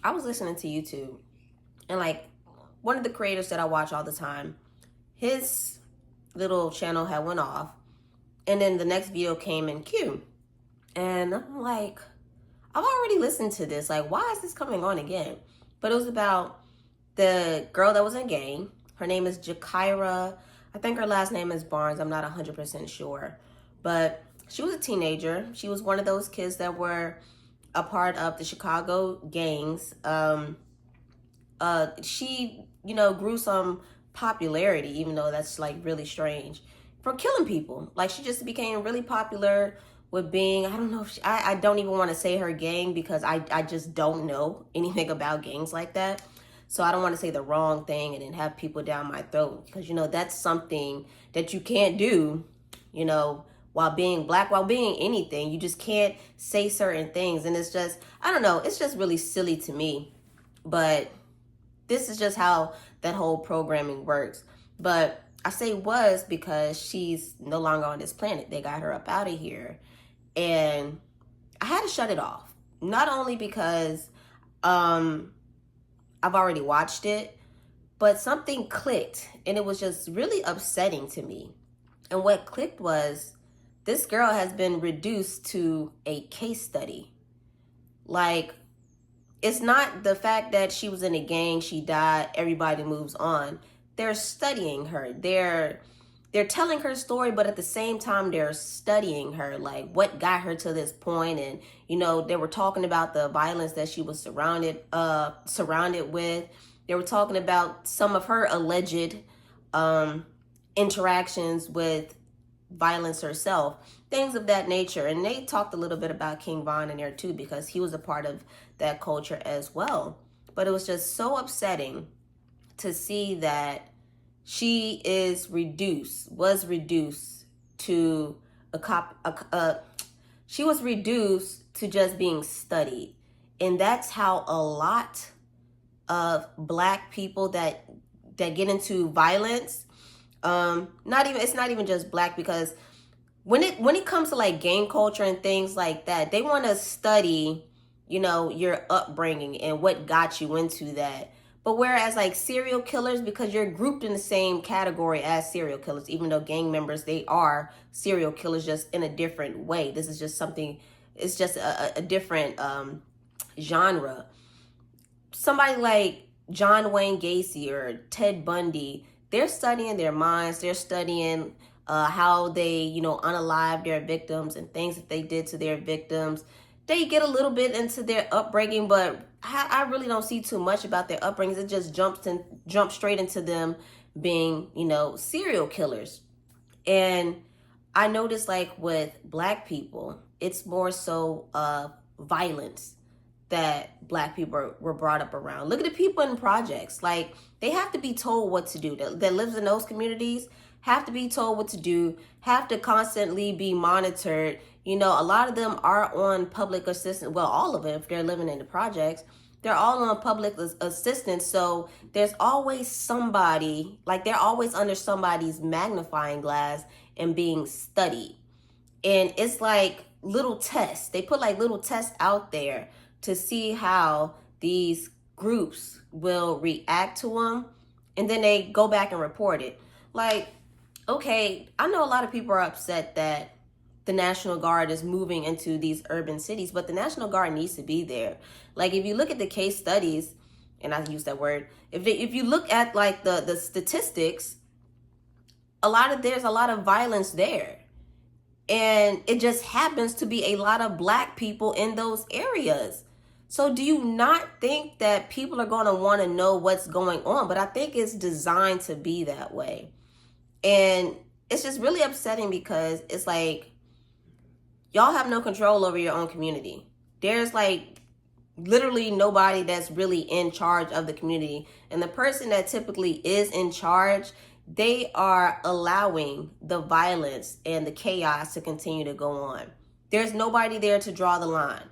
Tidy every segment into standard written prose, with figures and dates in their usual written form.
I was listening to YouTube, and like one of the creators that I watch all the time, his little channel had went off, and then the next video came in queue. And I'm like, I've already listened to this. Like, why is this coming on again? But it was about the girl that was in a gang. Her name is Jakira. I think her last name is Barnes. I'm not 100% sure. But she was a teenager. She was one of those kids that were a part of the Chicago gangs. She, grew some popularity, even though that's like really strange, for killing people. Like, she just became really popular with being, I don't know if I don't even want to say her gang, because I just don't know anything about gangs like that. So I don't want to say the wrong thing and then have people down my throat, because that's something that you can't do, while being black, while being anything. You just can't say certain things, and it's just, I don't know, it's just really silly to me. But this is just how that whole programming works. But I say was because she's no longer on this planet. They got her up out of here. And I had to shut it off. Not only because I've already watched it, but something clicked, and it was just really upsetting to me. And what clicked was, this girl has been reduced to a case study. Like, it's not the fact that she was in a gang, she died, everybody moves on. They're studying her. They're telling her story, but at the same time, they're studying her, like what got her to this point. And, they were talking about the violence that she was surrounded with. They were talking about some of her alleged interactions with violence herself, things of that nature. And they talked a little bit about King Von in there too, because he was a part of that culture as well. But it was just so upsetting to see that she was reduced to she was reduced to just being studied. And that's how a lot of black people that get into violence, it's not even just black, because when it comes to like gang culture and things like that, they want to study, your upbringing and what got you into that. But whereas like serial killers, because you're grouped in the same category as serial killers, even though gang members, they are serial killers, just in a different way. This is just something, it's just a different genre. Somebody like John Wayne Gacy or Ted Bundy, they're studying their minds. They're studying how they, unalive their victims and things that they did to their victims. They get a little bit into their upbringing, but I really don't see too much about their upbringings. It just jumps straight into them being, serial killers. And I noticed, like, with black people, it's more so violence that black people were brought up around. Look at the people in projects. Like, they have to be told what to do. That lives in those communities have to be told what to do, have to constantly be monitored. A lot of them are on public assistance. Well, all of them, if they're living in the projects, they're all on public assistance. So there's always somebody, like they're always under somebody's magnifying glass and being studied. And it's like little tests. They put like little tests out there to see how these groups will react to them. And then they go back and report it. Like, okay, I know a lot of people are upset that the National Guard is moving into these urban cities, but the National Guard needs to be there. Like, if you look at the case studies, and I use that word, if you look at like the statistics, there's a lot of violence there. And it just happens to be a lot of black people in those areas. So do you not think that people are going to want to know what's going on? But I think it's designed to be that way. And it's just really upsetting, because it's like, y'all have no control over your own community. There's like literally nobody that's really in charge of the community. And the person that typically is in charge, they are allowing the violence and the chaos to continue to go on. There's nobody there to draw the line.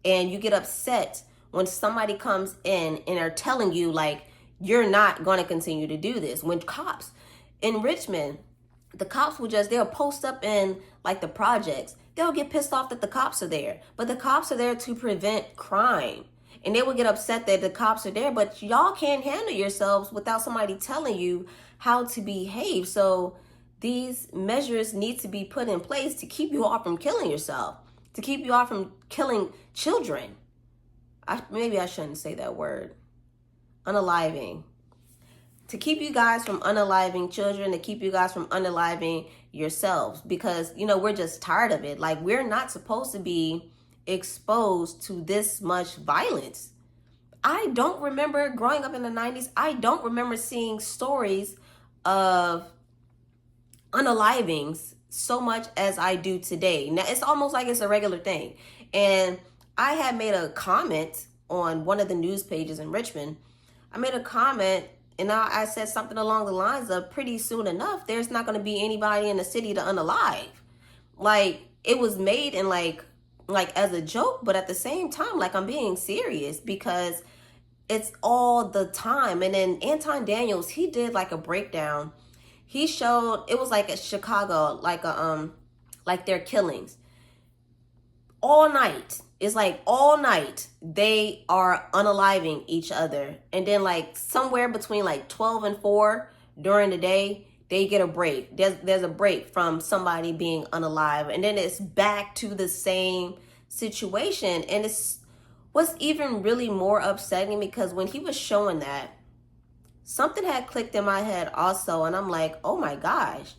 And you get upset when somebody comes in and are telling you, like, you're not going to continue to do this. When cops in Richmond, the cops they'll post up in like the projects. They'll get pissed off that the cops are there. But the cops are there to prevent crime. And they would get upset that the cops are there, but y'all can't handle yourselves without somebody telling you how to behave. So these measures need to be put in place to keep you off from killing yourself, to keep you off from killing children. Maybe I shouldn't say that word. Unaliving. To keep you guys from unaliving children, to keep you guys from unaliving yourselves, because, you know, we're just tired of it. Like, we're not supposed to be exposed to this much violence. I don't remember growing up in the 90s. I don't remember seeing stories of unalivings so much as I do today. Now, it's almost like it's a regular thing. And I had made a comment on one of the news pages in Richmond. I made a comment and I said something along the lines of, pretty soon enough, there's not going to be anybody in the city to unalive. Like, it was made in like as a joke, but at the same time, like, I'm being serious because it's all the time. And then Anton Daniels, he did like a breakdown. He showed, it was like at Chicago, like their killings. All night. It's like all night they are unaliving each other. And then like somewhere between like 12 and 4 during the day, they get a break. There's a break from somebody being unalive. And then it's back to the same situation. And it's what's even really more upsetting, because when he was showing that, something had clicked in my head also. And I'm like, oh my gosh.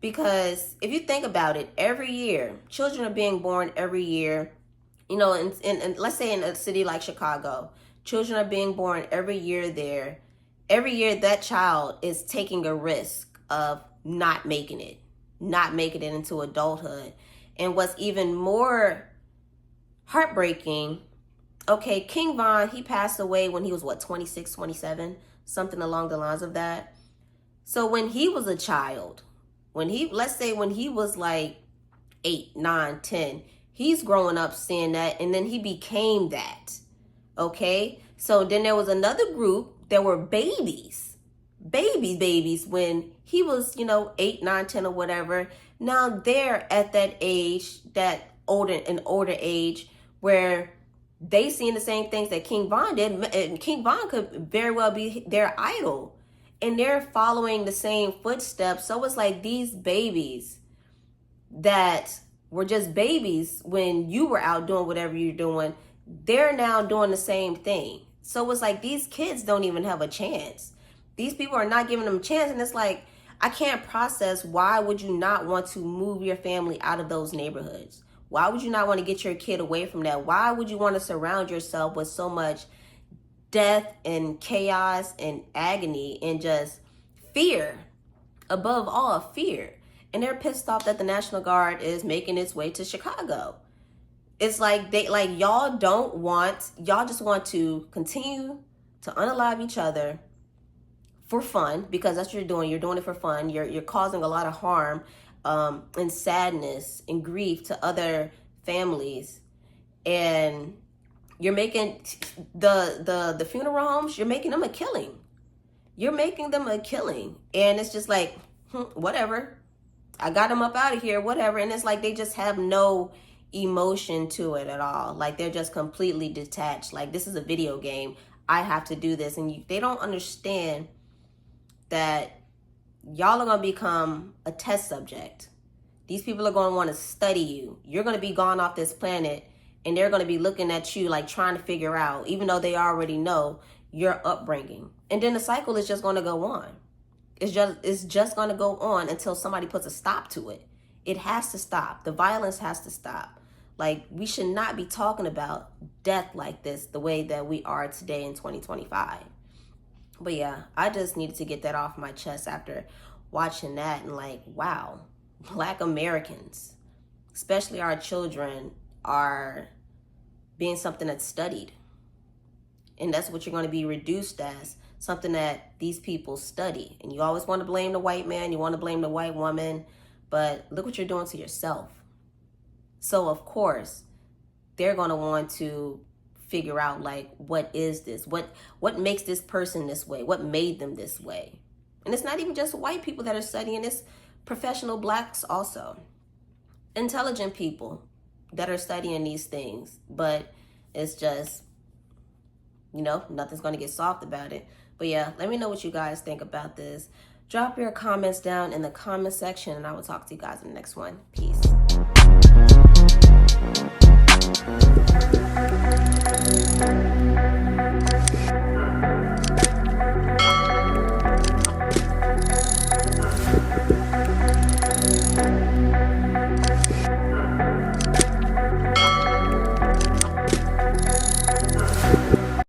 Because if you think about it, every year, children are being born every year. You know, in let's say in a city like Chicago, children are being born every year there. Every year that child is taking a risk of not making it into adulthood. And what's even more heartbreaking, okay, King Von, he passed away when he was 26, 27, something along the lines of that. So when he was a child, let's say when he was like 8, 9, 10, he's growing up seeing that, and then he became that. Okay? So then there was another group that were babies when he was, 8, 9, 10 or whatever. Now they're at that age, that older age, where they seen the same things that King Von did, and King Von could very well be their idol. And they're following the same footsteps. So it's like these babies that were just babies when you were out doing whatever you're doing, they're now doing the same thing. So it's like these kids don't even have a chance. These people are not giving them a chance. And it's like, I can't process, why would you not want to move your family out of those neighborhoods? Why would you not want to get your kid away from that? Why would you want to surround yourself with so much death and chaos and agony and just fear? Above all, fear. And they're pissed off that the National Guard is making its way to Chicago. It's like y'all just want to continue to unalive each other for fun, because that's what you're doing. You're doing it for fun. You're causing a lot of harm and sadness and grief to other families. And you're making the funeral homes, you're making them a killing. You're making them a killing. And it's just like, whatever. I got them up out of here, whatever. And it's like they just have no emotion to it at all. Like they're just completely detached. Like, this is a video game. I have to do this. And they don't understand that y'all are going to become a test subject. These people are going to want to study you. You're going to be gone off this planet, and they're going to be looking at you like trying to figure out, even though they already know your upbringing. And then the cycle is just going to go on. It's just going to go on until somebody puts a stop to it. It has to stop. The violence has to stop. Like, we should not be talking about death like this the way that we are today in 2025. But yeah, I just needed to get that off my chest after watching that, and like, wow, Black Americans, especially our children, are being something that's studied. And that's what you're going to be reduced as, something that these people study. And you always want to blame the white man, you want to blame the white woman, but look what you're doing to yourself. So of course, they're going to want to figure out, like, what is this? What makes this person this way? What made them this way? And it's not even just white people that are studying this, professional Blacks also. Intelligent people that are studying these things. But it's just, you know, nothing's going to get soft about it. But yeah, let me know what you guys think about this. Drop your comments down in the comment section, and I will talk to you guys in the next one. Peace.